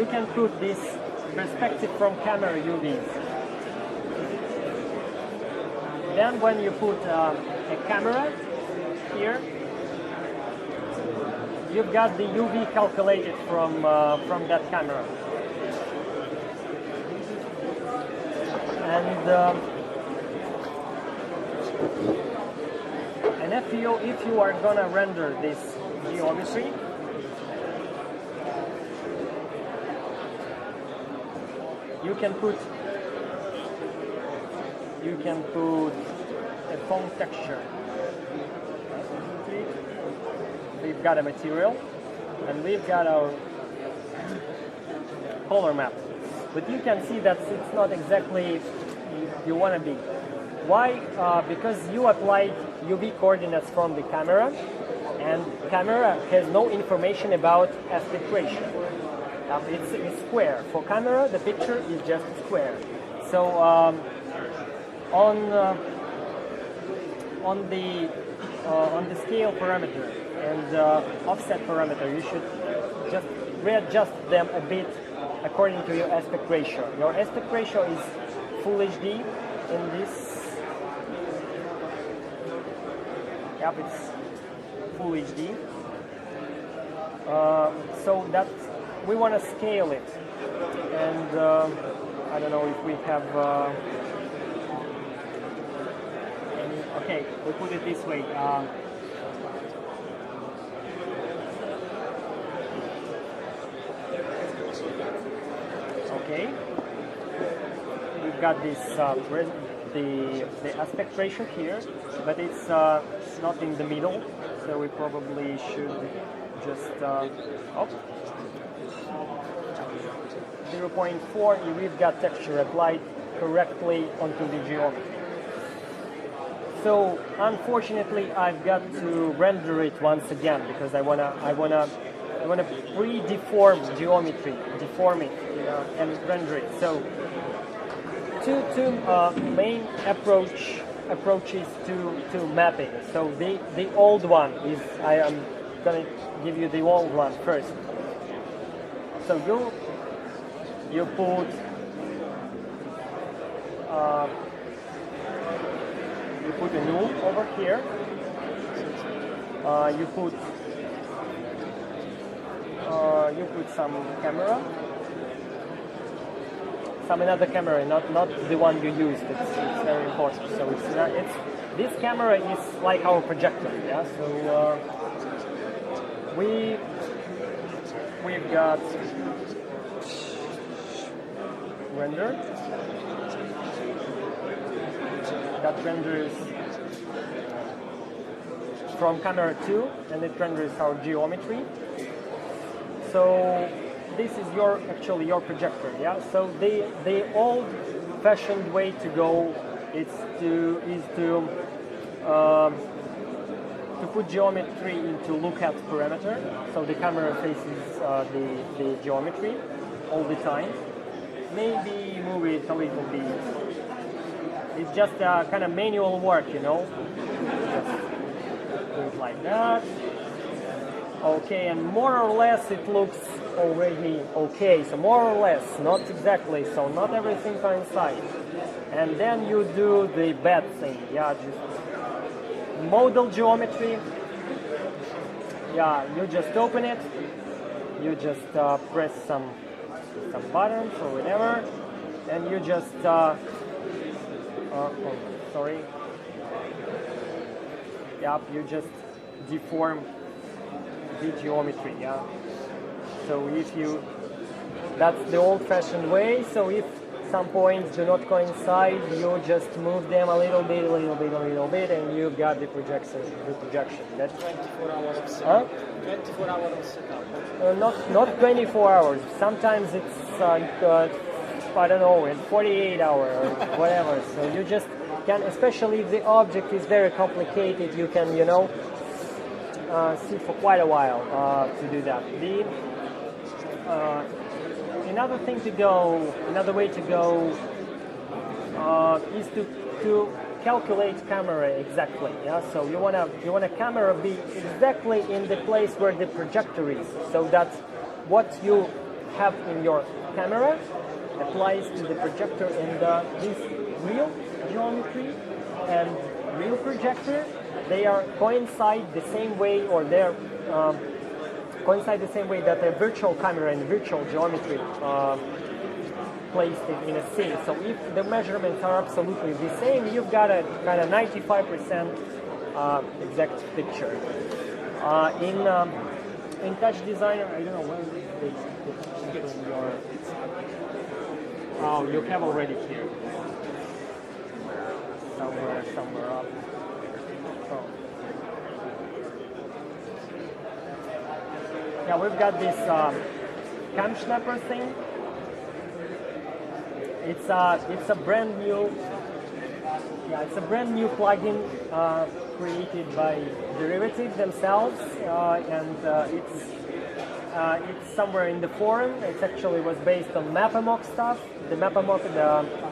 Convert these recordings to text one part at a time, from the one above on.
you can put this perspective from camera UVs. Then when you put a camera here, you've got the UV calculated from that camera. And if you are gonna render this geometry, you can put a foam texture. We've got a material and we've got our color map. But you can see that it's not exactly you want to be. Why? Because you applied UV coordinates from the camera, and camera has no information about aspect ratio. It's square. For camera, the picture is just square. So on the scale parameter and offset parameter, you should just readjust them a bit according to your aspect ratio. Your aspect ratio is Full HD in this. Yep, it's Full HD. So that we want to scale it, and I don't know if we have. Okay, we put it this way. Okay, we've got this the aspect ratio here, but it's not in the middle, so we probably should just 0.4. We've got texture applied correctly onto the geometry. So unfortunately, I've got to render it once again because I wanna pre-deform geometry, deform it, and render it. So two main approaches to mapping. So the old one is, I am gonna give you the old one first. So you put a null over here. You put some camera, some another camera, not the one you used. It's very important. So this camera is like our projector. Yeah. So we've got render. That renders from camera 2, and it renders our geometry. So this is actually your projector, yeah. So the old-fashioned way to go is to put geometry into look-at parameter. So the camera faces the geometry all the time. Maybe move it a little bit. It's just a kind of manual work, Just do it like that. Okay, and more or less it looks already okay. So more or less, not exactly. So not everything coincides. And then you do the bad thing. Yeah, just model geometry. Yeah, you just open it. You just press some buttons or whatever, and you just. Sorry. Yep, you just deform the geometry, yeah. So that's the old-fashioned way. So if some points do not coincide, you just move them a little bit, and you've got the projection. That's 24 hours of setup. 24 hours of setup. Not 24 hours. Sometimes it's I don't know, in 48 hours or whatever. So you just can, especially if the object is very complicated, you can, sit for quite a while to do that. Another way to go is to calculate camera exactly. Yeah, so you want a camera be exactly in the place where the projector is, so that what you have in your camera applies to the projector, and this real geometry and real projector, they are coincide the same way, or they're coincide the same way that a virtual camera and virtual geometry placed in a scene. So if the measurements are absolutely the same, you've got a kind of 95% exact picture. In TouchDesigner, I don't know where the your. Oh, you have already here. Somewhere up. Oh. Yeah, we've got this cam snapper thing. It's a brand new. Yeah, it's a brand new plugin created by Derivative themselves, and it's somewhere in the forum. It actually was based on Napolnov stuff. The Napolnov,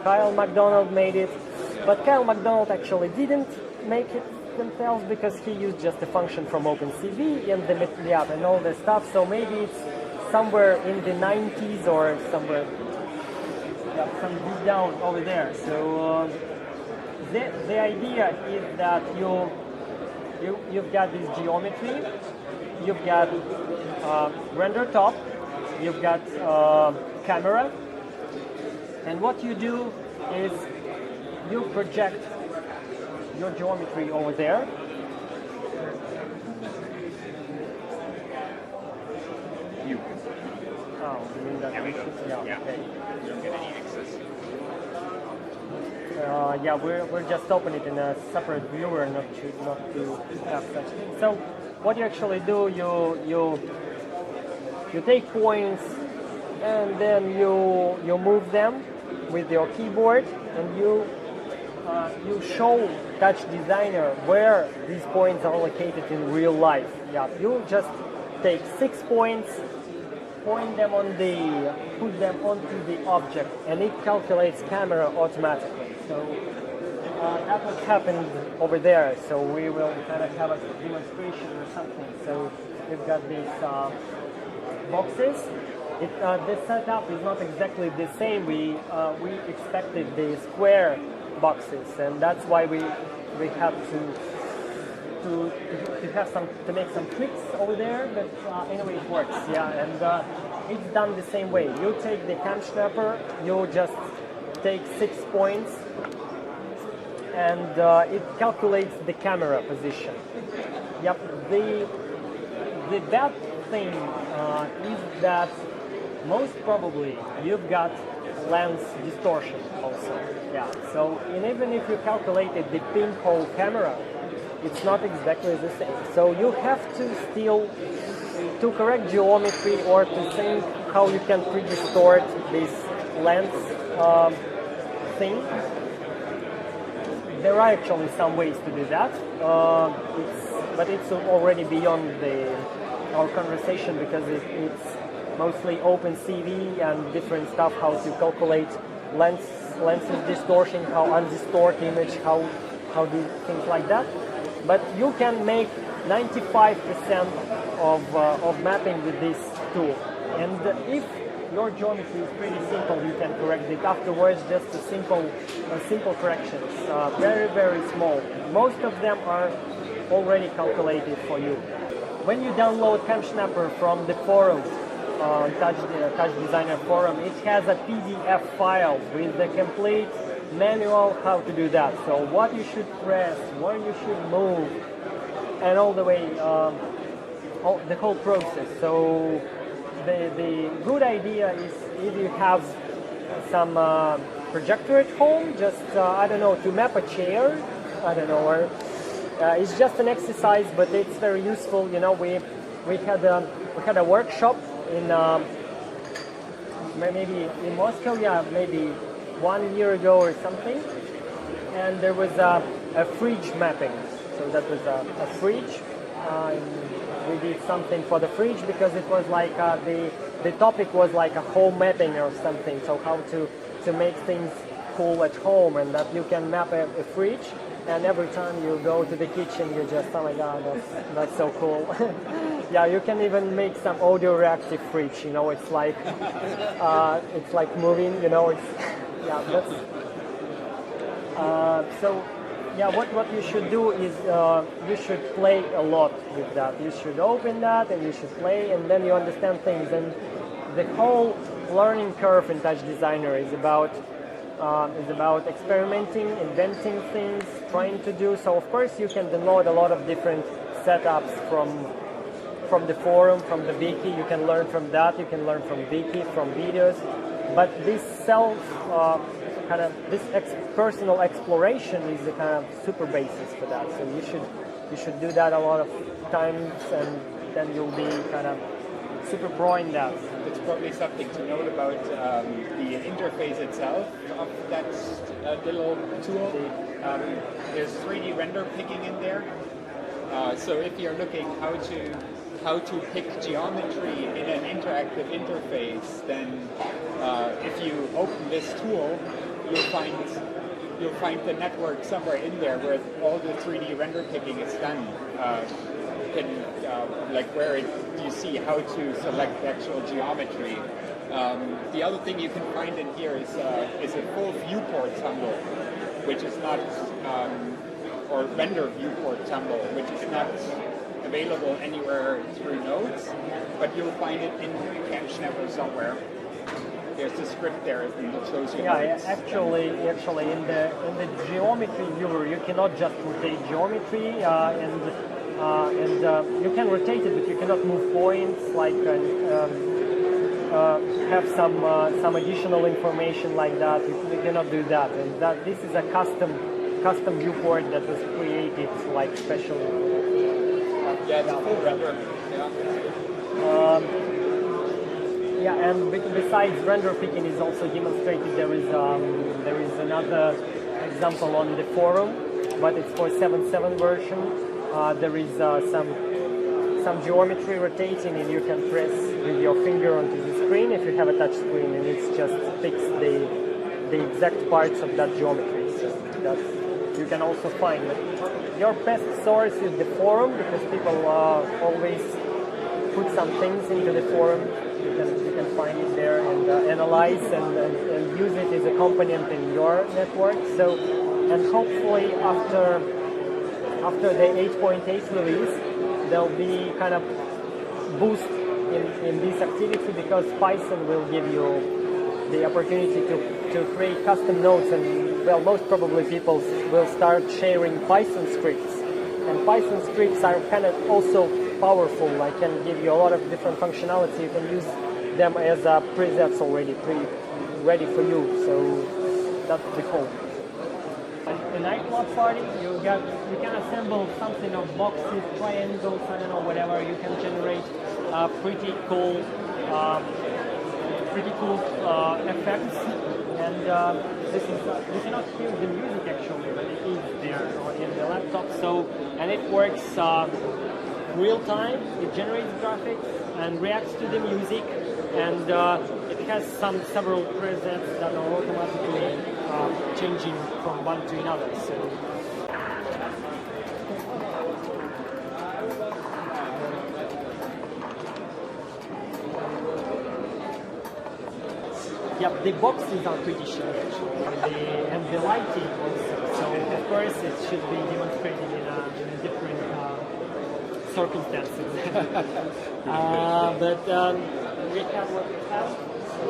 Kyle McDonald made it, but Kyle McDonald actually didn't make it themselves because he used just a function from OpenCV and the app and all the stuff. So maybe it's somewhere in the 90s or somewhere, some deep down over there. So the idea is that you've got this geometry, you've got render top, you've got camera, and what you do is you project your geometry over there. You. Oh, you mean that? Yeah. Okay. You don't get any excess. Yeah, we're just opening it in a separate viewer, not to have such things. So what you actually do, you take points and then you move them with your keyboard, and you show TouchDesigner where these points are located in real life. Yeah, you just take 6 points, put them onto the object, and it calculates camera automatically. So that's what happened over there. So we will kind of have a demonstration or something. So we've got these boxes. The setup is not exactly the same. We expected the square boxes, and that's why we have to make some tricks over there. But anyway, it works. Yeah, and it's done the same way. You take the cam snapper, you just take 6 points, and it calculates the camera position. Yep. The bad thing is that most probably you've got lens distortion also. Yeah. So even if you calculated the pinhole camera, it's not exactly the same. So you have to still to correct geometry or to think how you can pre-distort this lens thing. There are actually some ways to do that, but it's already beyond our conversation because it's mostly OpenCV and different stuff, how to calculate lenses distortion, how undistort image, how do things like that. But you can make 95% of mapping with this tool. And if your geometry is pretty simple, you can correct it afterwards, just a simple corrections, very, very small. Most of them are already calculated for you. When you download CamSnapper from the forum, TouchDesigner forum, it has a PDF file with the complete manual how to do that. So what you should press, where you should move, and all the way, the whole process. So the good idea is if you have some projector at home, just I don't know, to map a chair, I don't know, or it's just an exercise, but it's very useful. You know, we had a workshop in maybe in Moscow, yeah, maybe 1 year ago or something, and there was a fridge mapping. So that was a fridge. We did something for the fridge because it was like the topic was like a home mapping or something. So how to make things cool at home, and that you can map a fridge, and every time you go to the kitchen, you just, oh my god, that's so cool. Yeah, you can even make some audio reactive fridge. You know, it's like moving. You know, it's yeah. That's so. Yeah, what you should do is you should play a lot with that. You should open that and you should play, and then you understand things. And the whole learning curve in TouchDesigner is about experimenting, inventing things, trying to do. So of course you can download a lot of different setups from the forum, from the wiki. You can learn from that. You can learn from wiki, from videos. But this personal exploration is the kind of super basis for that. So you should do that a lot of times, and then you'll be kind of super pro in that. It's probably something to note about the interface itself of that little tool. There's 3D render picking in there. So if you're looking how to pick geometry in an interactive interface, then if you open this tool, you'll find the network somewhere in there where all the 3D render picking is done. Where you see how to select the actual geometry. The other thing you can find in here is a full viewport tumble, which is not, or render viewport tumble, which is not available anywhere through nodes, but you'll find it in CamSnap or somewhere. There's a script there that shows you. Yeah, actually, in the geometry viewer, you cannot just rotate geometry, and you can rotate it, but you cannot move points, like have some additional information like that. You cannot do that, and this is a custom viewport that was created like specially. Yeah, it's a full render. Yeah. Yeah, and besides render picking is also demonstrated. There is another example on the forum, but it's for 7.7 version. There is some geometry rotating, and you can press with your finger onto the screen if you have a touch screen, and it's just fix the exact parts of that geometry. So that's, you can also find it. Your best source is the forum, because people always put some things into the forum. You can find it there and analyze and use it as a component in your network. So, and hopefully after the 8.8 release, there'll be kind of boost in this activity, because Python will give you the opportunity to create custom nodes, and well, most probably people will start sharing Python scripts. And Python scripts are kind of also powerful. I can give you a lot of different functionality. You can use them as presets already, ready for you. So that's the goal. A nightclub party, you can assemble something of boxes, triangles, I don't know, whatever. You can generate pretty cool effects. And you cannot hear the music actually, but it is there in the laptop. So, and it works real time. It generates graphics and reacts to the music, and it has several presets that are automatically changing from one to another. So. Yeah, the boxes are pretty cheap actually, and the lighting also. So of course it should be demonstrated in different circumstances. But we have what we have. So